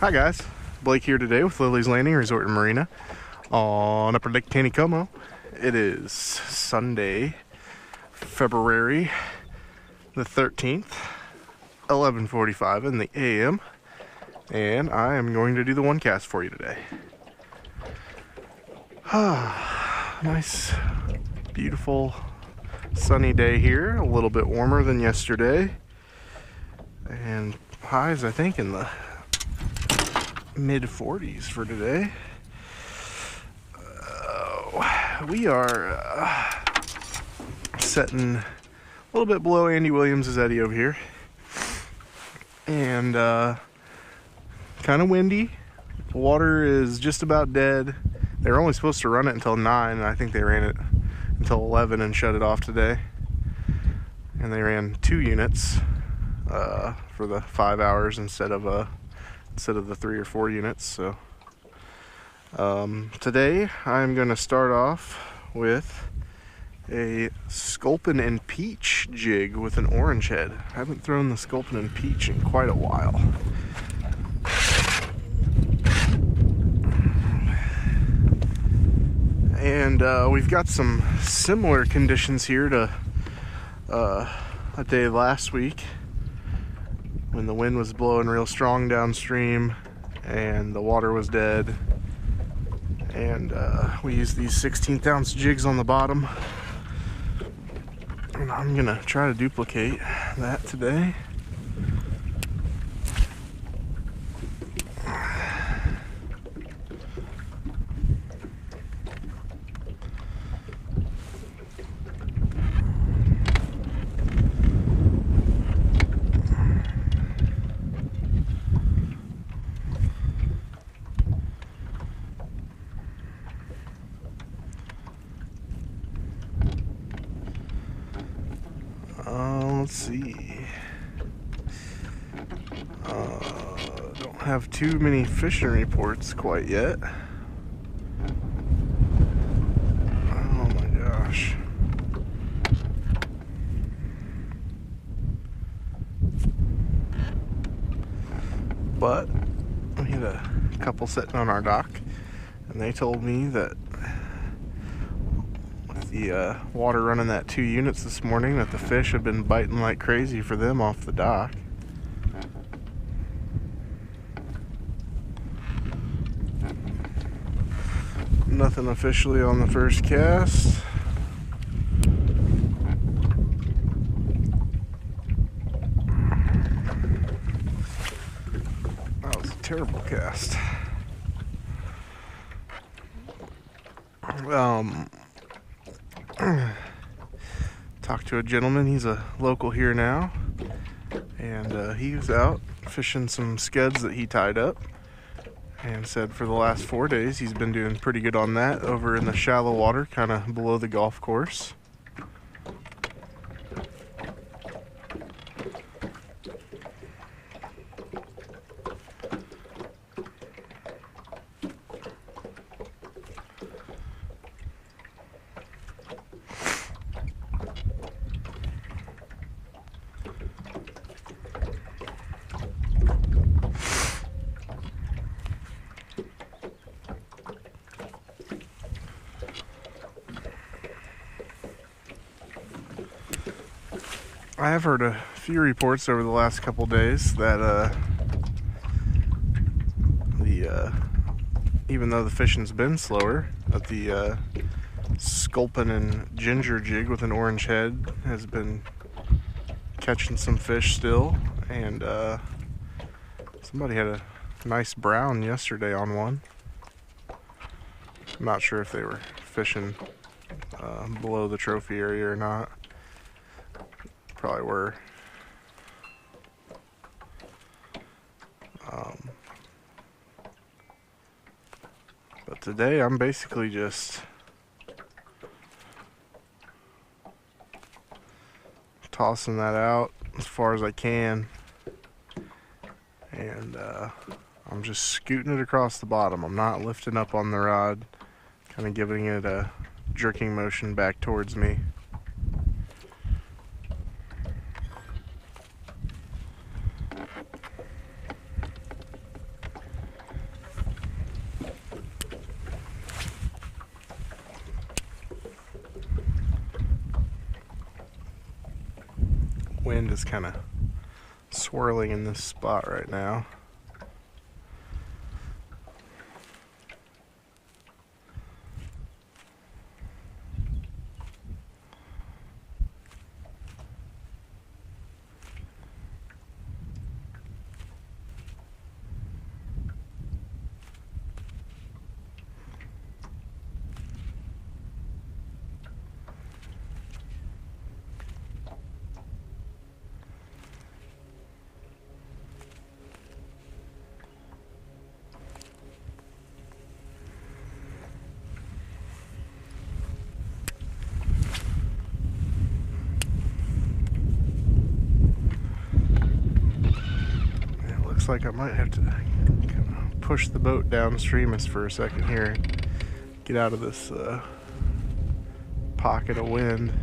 Hi guys, Blake here today with Lilley's Landing Resort and Marina on Upper Lake Taneycomo. It is Sunday, February the 13th, 11:45 in the AM, and I am going to do the one cast for you today. Nice, beautiful, sunny day here, a little bit warmer than yesterday, and highs I think in the mid-40s for today. We are setting a little bit below Andy Williams' eddy over here, and kind of windy. Water is just about dead. They were only supposed to run it until 9, and I think they ran it until 11 and shut it off today. And they ran 2 units for the 5 hours instead of the 3 or 4 units. So today I'm going to start off with a Sculpin and Peach jig with an orange head. I haven't thrown the Sculpin and Peach in quite a while. And we've got some similar conditions here to a day last week when the wind was blowing real strong downstream and the water was dead. And we used these 16th ounce jigs on the bottom. And I'm gonna try to duplicate that today. Let's see. Don't have too many fishing reports quite yet. Oh my gosh. But we had a couple sitting on our dock, and they told me that the water running that 2 units this morning, that the fish have been biting like crazy for them off the dock. Nothing officially on the first cast. That was a terrible cast. Talked to a gentleman, he's a local here now, and he was out fishing some scuds that he tied up, and said for the last 4 days he's been doing pretty good on that over in the shallow water, kind of below the golf course. I have heard a few reports over the last couple days that even though the fishing's been slower, that the Sculpin and Ginger jig with an orange head has been catching some fish still, and somebody had a nice brown yesterday on one. I'm not sure if they were fishing below the trophy area or not. Probably were. But today I'm basically just tossing that out as far as I can, and I'm just scooting it across the bottom. I'm not lifting up on the rod, kind of giving it a jerking motion back towards me. wind is kind of swirling in this spot right now. Looks like I might have to kind of push the boat downstream for a second here, get out of this pocket of wind.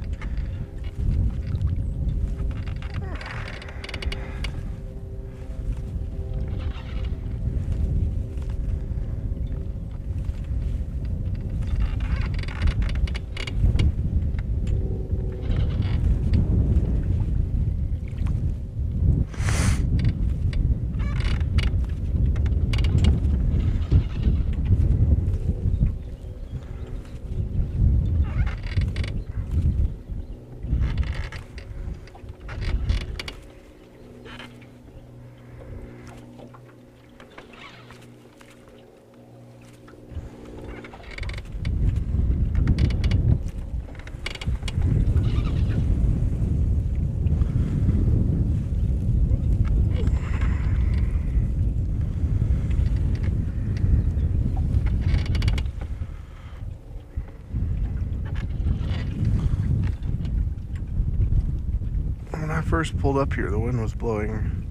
When I first pulled up here, the wind was blowing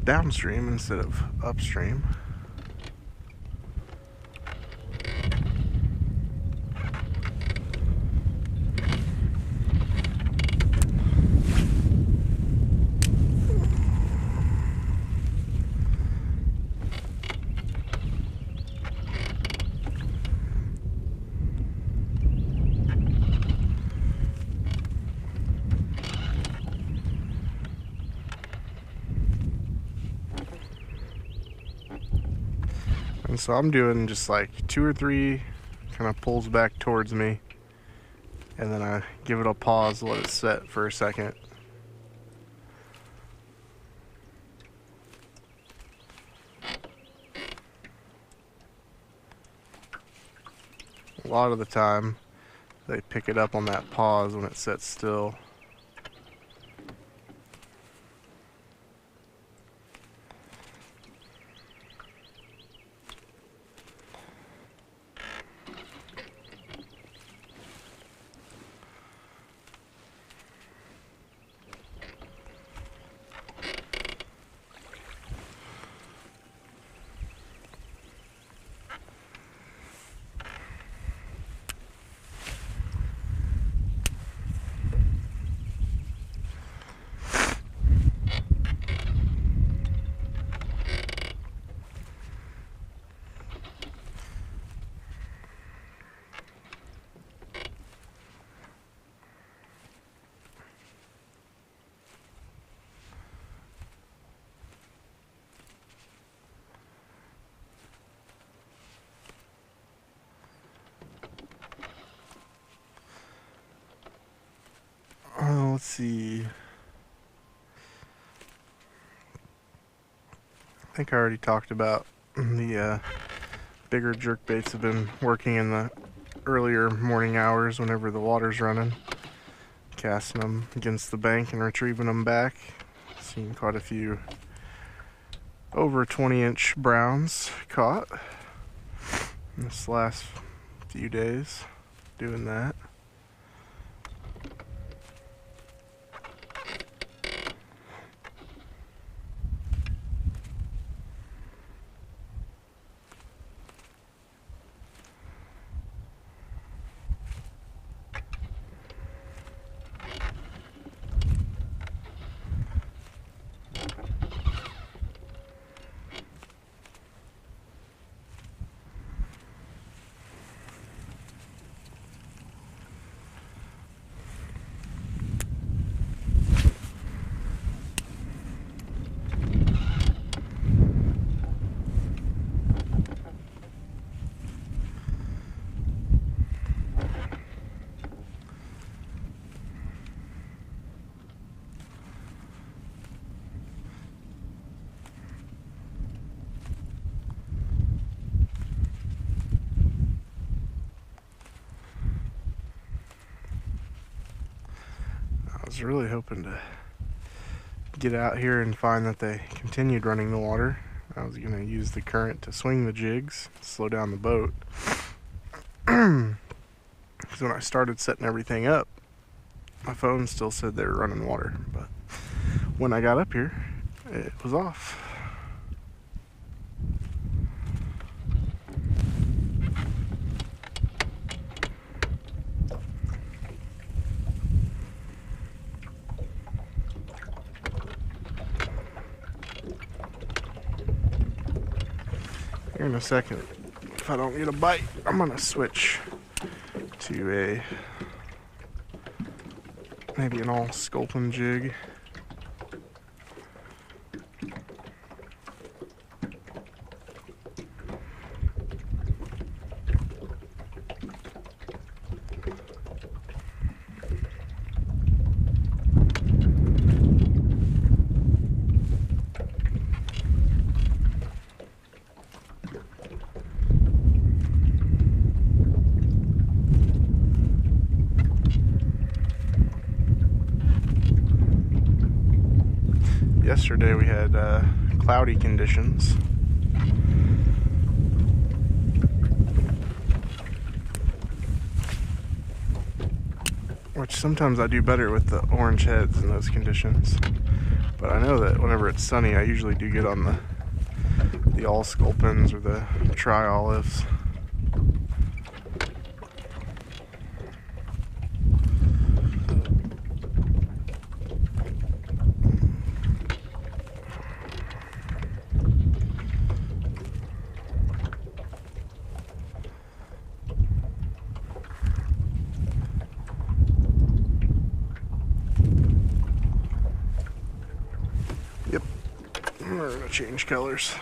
downstream instead of upstream. And so I'm doing just like 2 or 3 kind of pulls back towards me, and then I give it a pause, let it set for a second. A lot of the time they pick it up on that pause when it sets still. Let's see. I think I already talked about the bigger jerk baits have been working in the earlier morning hours whenever the water's running. Casting them against the bank and retrieving them back. Seen quite a few over 20-inch browns caught this last few days doing that. was really hoping to get out here and find that they continued running the water. I was going to use the current to swing the jigs, slow down the boat. Because when I started setting everything up, my phone still said they were running water. But when I got up here, it was off. Here in a second, if I don't get a bite, I'm gonna switch to maybe an all sculpin jig. Yesterday we had cloudy conditions. Which sometimes I do better with the orange heads in those conditions. But I know that whenever it's sunny, I usually do good on the all sculpins or the tri-olives. Yep, we're gonna change colors.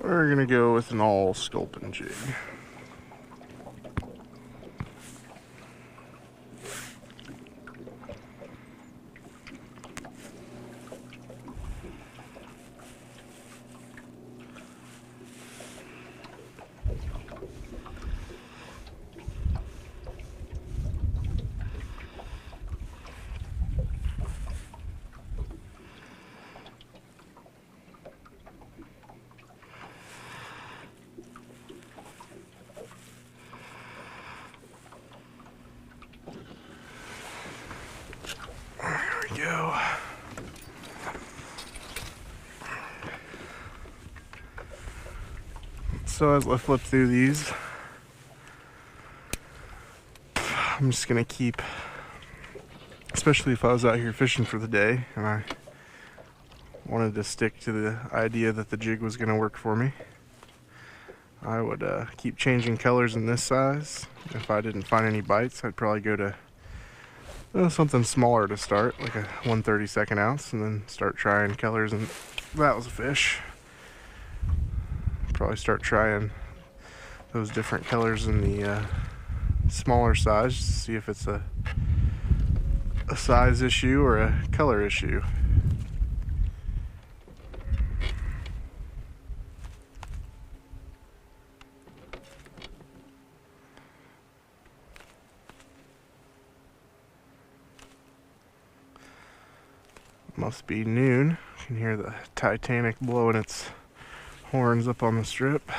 We're gonna go with an all sculpin jig. Go. So as I flip through these, I'm just gonna keep, especially if I was out here fishing for the day and I wanted to stick to the idea that the jig was gonna work for me, I would keep changing colors in this size. If I didn't find any bites, I'd probably go to something smaller to start, like a 1/32 ounce, and then start trying colors. And that was a fish. Probably start trying those different colors in the smaller size, just to see if it's a size issue or a color issue. Must be noon. You can hear the Titanic blowing its horns up on the strip.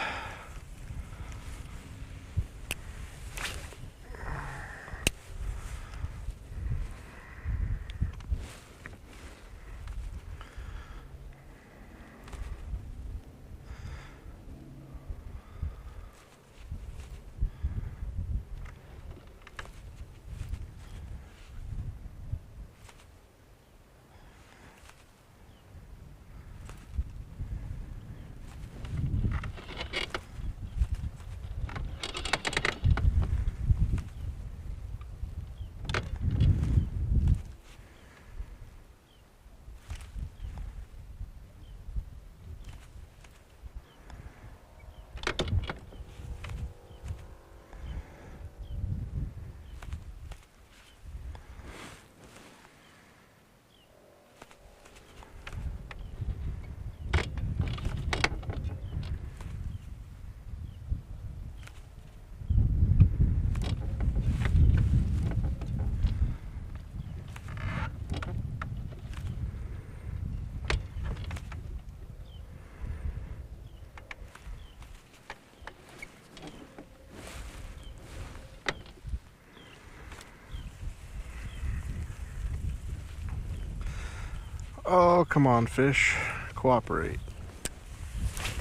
Oh, come on, fish. Cooperate.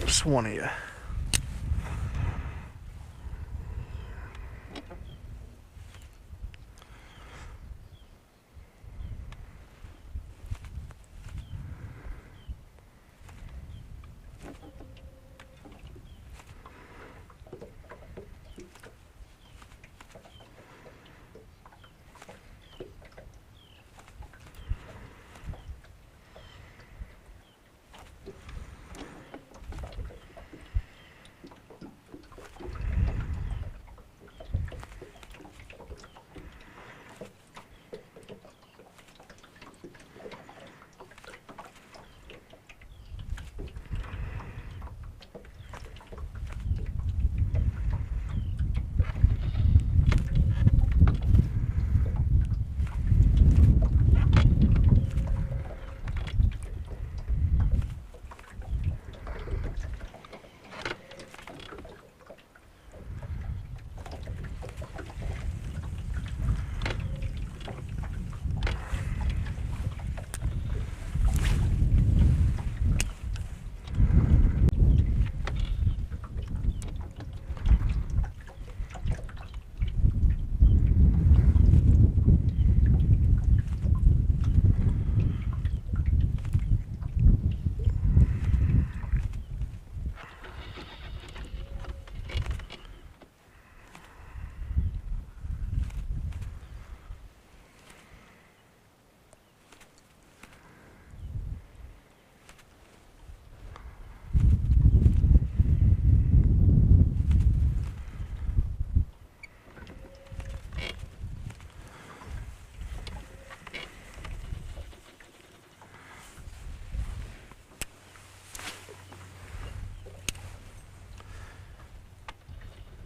Just one of you.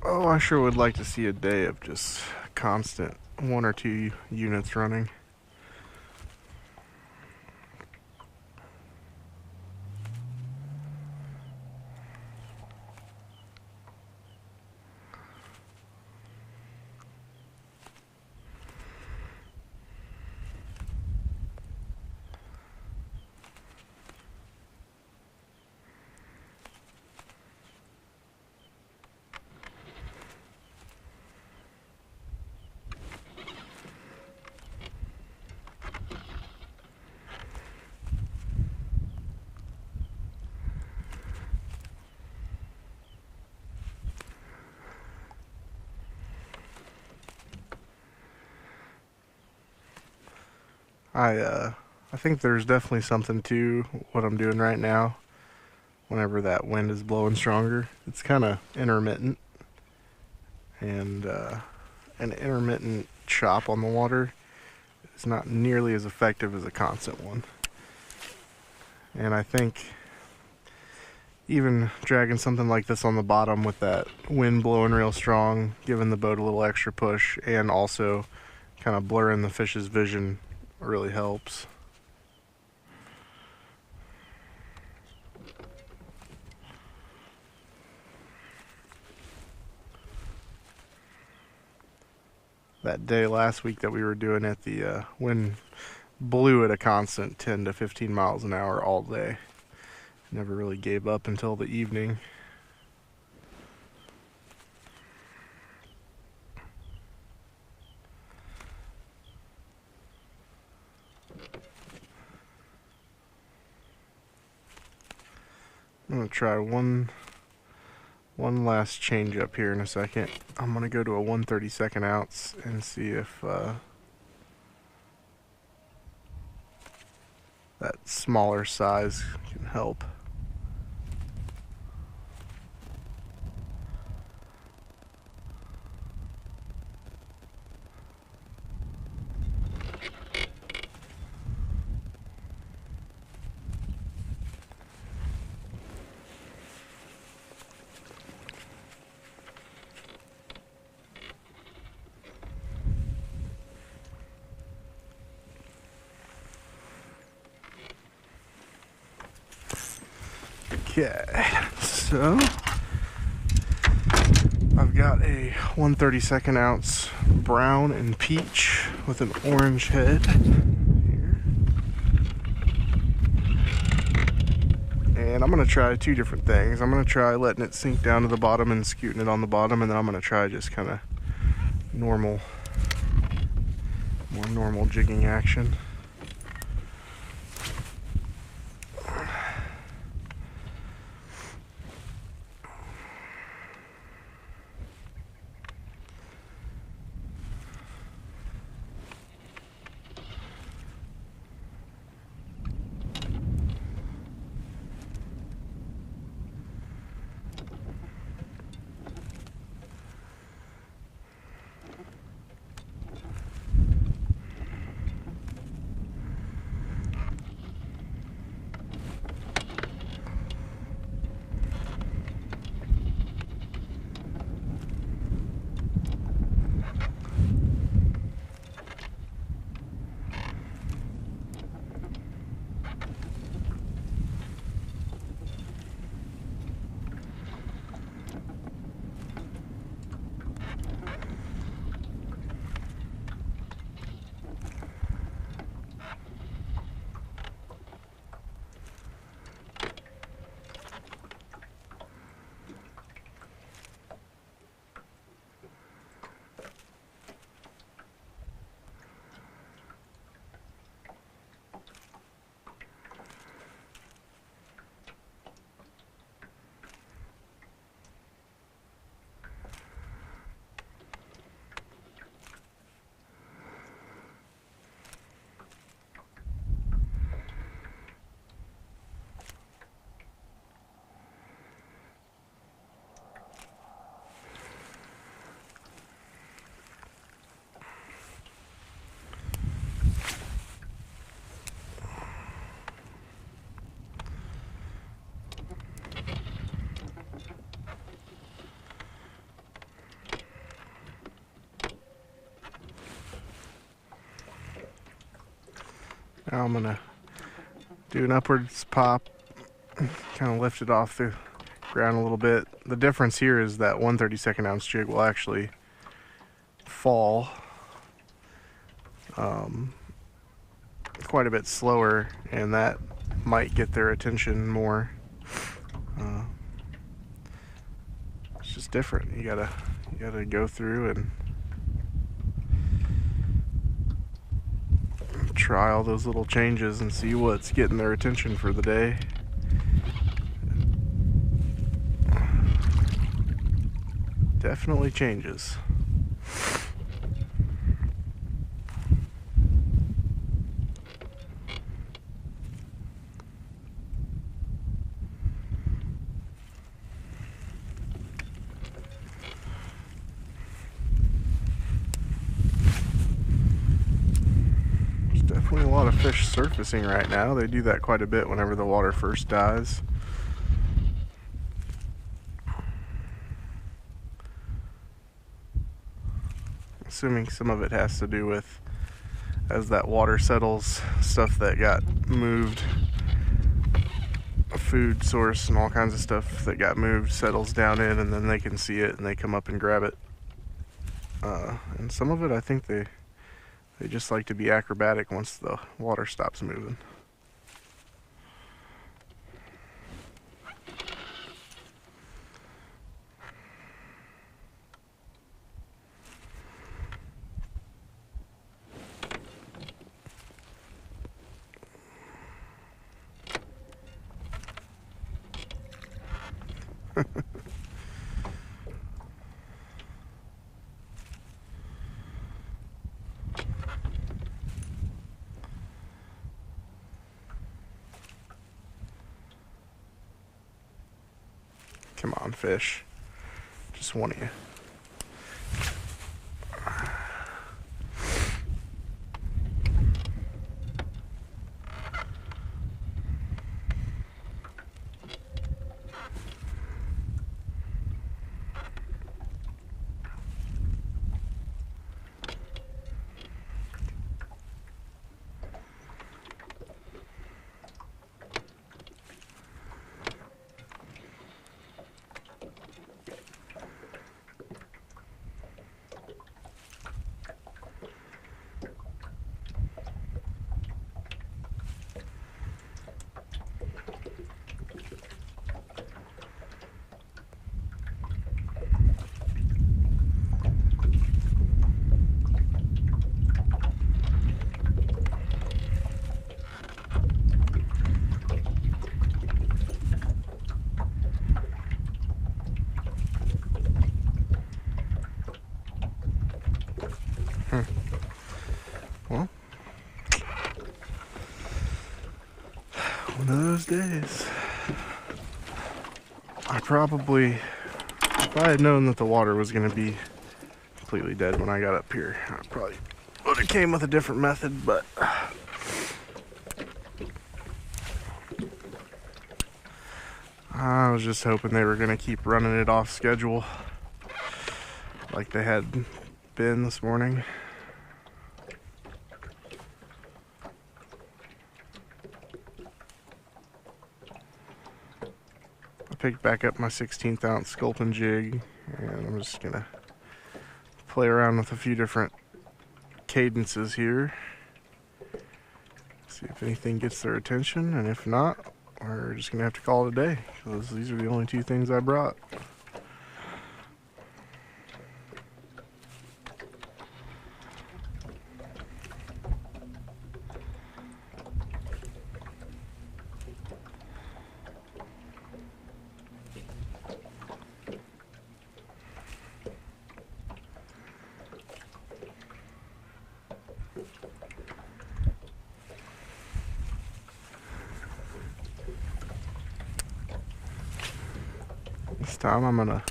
Oh, I sure would like to see a day of just constant 1 or 2 units running. I think there's definitely something to what I'm doing right now. Whenever that wind is blowing stronger, it's kind of intermittent, and an intermittent chop on the water is not nearly as effective as a constant one. And I think even dragging something like this on the bottom with that wind blowing real strong, giving the boat a little extra push, and also kind of blurring the fish's vision really helps. That day last week that we were doing it, the wind blew at a constant 10 to 15 miles an hour all day. Never really gave up until the evening. I'm gonna try one last change up here in a second. I'm gonna go to a 1/32 ounce and see if that smaller size can help. Okay, so I've got a 1/32 ounce brown and peach with an orange head here. And I'm going to try two different things. I'm going to try letting it sink down to the bottom and scooting it on the bottom, and then I'm going to try just kind of more normal jigging action. Now I'm going to do an upwards pop, kind of lift it off the ground a little bit. The difference here is that 1/32 ounce jig will actually fall quite a bit slower, and that might get their attention more. It's just different. You gotta go through and try all those little changes and see what's getting their attention for the day. Definitely changes. Definitely a lot of fish surfacing right now. They do that quite a bit whenever the water first dies. Assuming some of it has to do with, as that water settles, stuff that got moved, a food source and all kinds of stuff that got moved settles down in, and then they can see it and they come up and grab it. And some of it, I think they just like to be acrobatic once the water stops moving. Come on, fish. Just one of you. One of those days. I probably, if I had known that the water was going to be completely dead when I got up here, I probably would have came with a different method, but I was just hoping they were going to keep running it off schedule like they had been this morning. I picked back up my 16th ounce sculpin jig, and I'm just going to play around with a few different cadences here. See if anything gets their attention, and if not, we're just gonna have to call it a day, because these are the only two things I brought. This time I'm gonna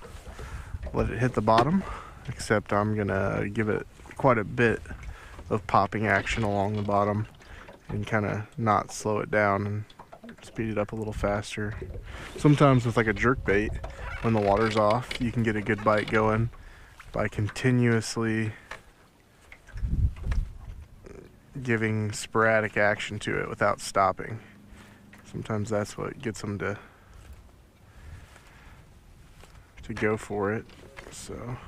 let it hit the bottom, except I'm gonna give it quite a bit of popping action along the bottom and kind of not slow it down and speed it up a little faster. Sometimes with like a jerk bait, when the water's off, you can get a good bite going by continuously giving sporadic action to it without stopping. Sometimes that's what gets them to go for it. So I'll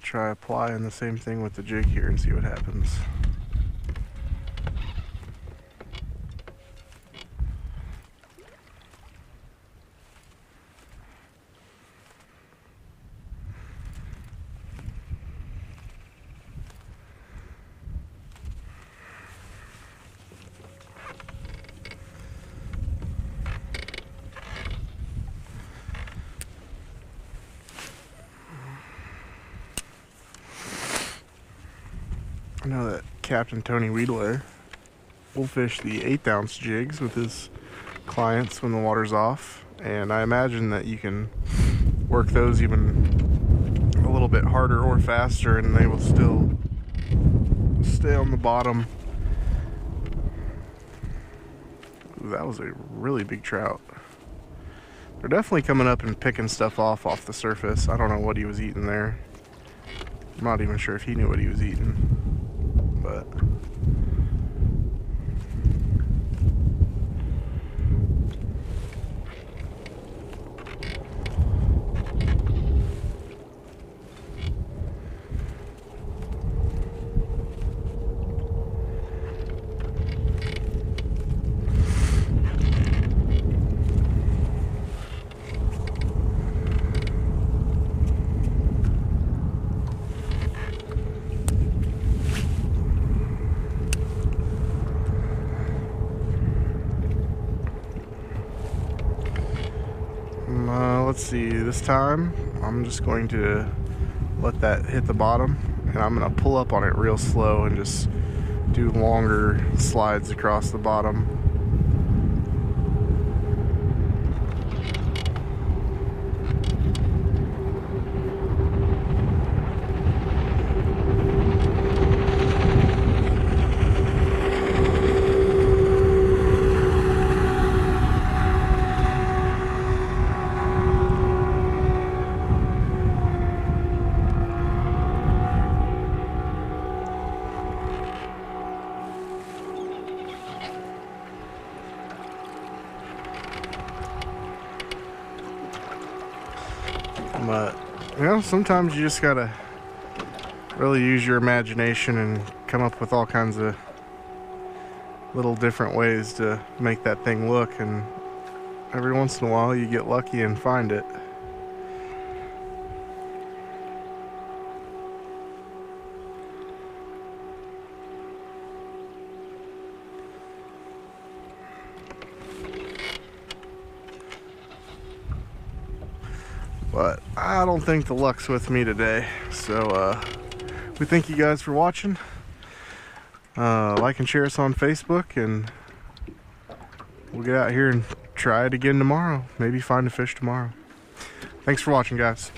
try applying the same thing with the jig here and see what happens. I know that Captain Tony Wheedler will fish the 1/8 ounce jigs with his clients when the water's off, and I imagine that you can work those even a little bit harder or faster and they will still stay on the bottom. Ooh, that was a really big trout. They're definitely coming up and picking stuff off the surface. I don't know what he was eating there. I'm not even sure if he knew what he was eating. But let's see, this time I'm just going to let that hit the bottom, and I'm going to pull up on it real slow and just do longer slides across the bottom. But, you know, sometimes you just gotta really use your imagination and come up with all kinds of little different ways to make that thing look, and every once in a while you get lucky and find it. But I don't think the luck's with me today. So we thank you guys for watching. Like and share us on Facebook, and we'll get out here and try it again tomorrow. Maybe find a fish tomorrow. Thanks for watching, guys.